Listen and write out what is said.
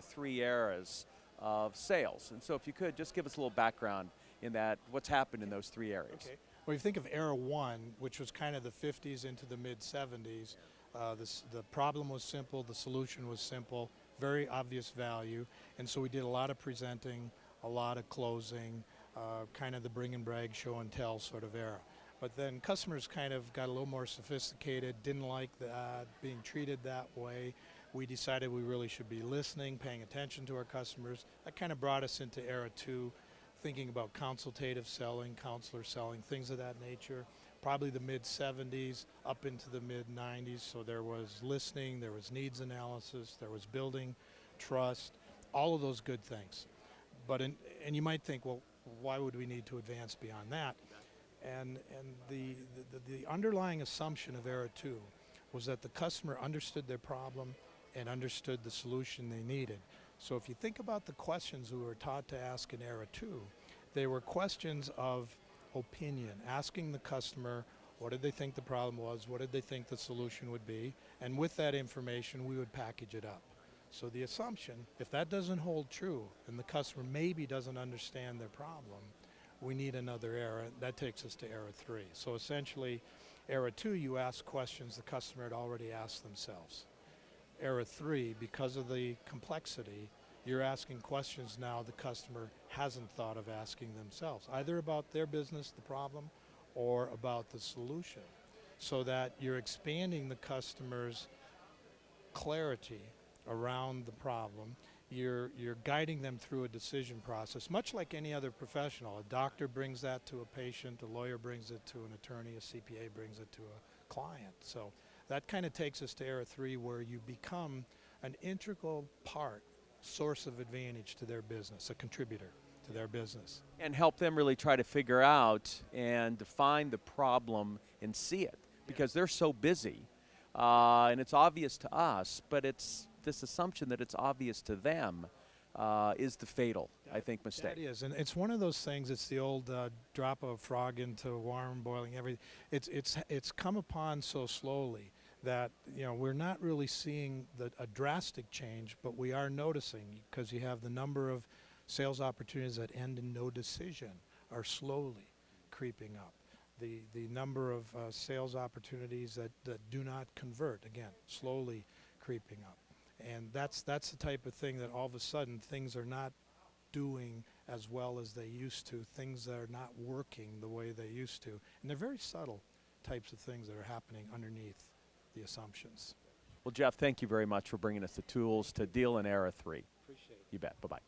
three eras of sales. And so if you could, just give us a little background in that, what's happened in those three areas. Okay. Well, you think of era one, which was kind of the 50s into the mid-70s. The problem was simple, the solution was simple, very obvious value, and so we did a lot of presenting, a lot of closing, kind of the bring and brag, show and tell sort of era. But then customers kind of got a little more sophisticated, didn't like that, being treated that way. We decided we really should be listening, paying attention to our customers. That kind of brought us into era two, thinking about consultative selling, counselor selling, things of that nature. Probably the mid-70s up into the mid-90s, so there was listening, there was needs analysis, there was building trust, all of those good things. And you might think, well, why would we need to advance beyond that? And the underlying assumption of era two was that the customer understood their problem and understood the solution they needed. So if you think about the questions we were taught to ask in era two, they were questions of opinion, asking the customer what did they think the problem was, what did they think the solution would be, and with that information we would package it up. So the assumption, if that doesn't hold true and the customer maybe doesn't understand their problem, we need another era. That takes us to era three. So essentially, era two, you ask questions the customer had already asked themselves. Era three, because of the complexity, you're asking questions now the customer hasn't thought of asking themselves, either about their business, the problem, or about the solution, so that you're expanding the customer's clarity around the problem. You're guiding them through a decision process, much like any other professional. A doctor brings that to a patient, a lawyer brings it to an attorney, a CPA brings it to a client. So that kind of takes us to era three, where you become an integral part, source of advantage to their business, a contributor to their business. And help them really try to figure out and define the problem and see it, because they're so busy. And it's obvious to us, but it's this assumption that it's obvious to them is the fatal, I think, mistake. That is, and it's one of those things. It's the old drop a frog into warm boiling everything. It's come upon so slowly that we're not really seeing a drastic change, but we are noticing, because you have the number of sales opportunities that end in no decision are slowly creeping up. The number of sales opportunities that do not convert, again, slowly creeping up. And that's the type of thing that all of a sudden things are not doing as well as they used to. Things are not working the way they used to. And they're very subtle types of things that are happening underneath the assumptions. Well, Jeff, thank you very much for bringing us the tools to deal in era three. Appreciate it. You bet. Bye-bye.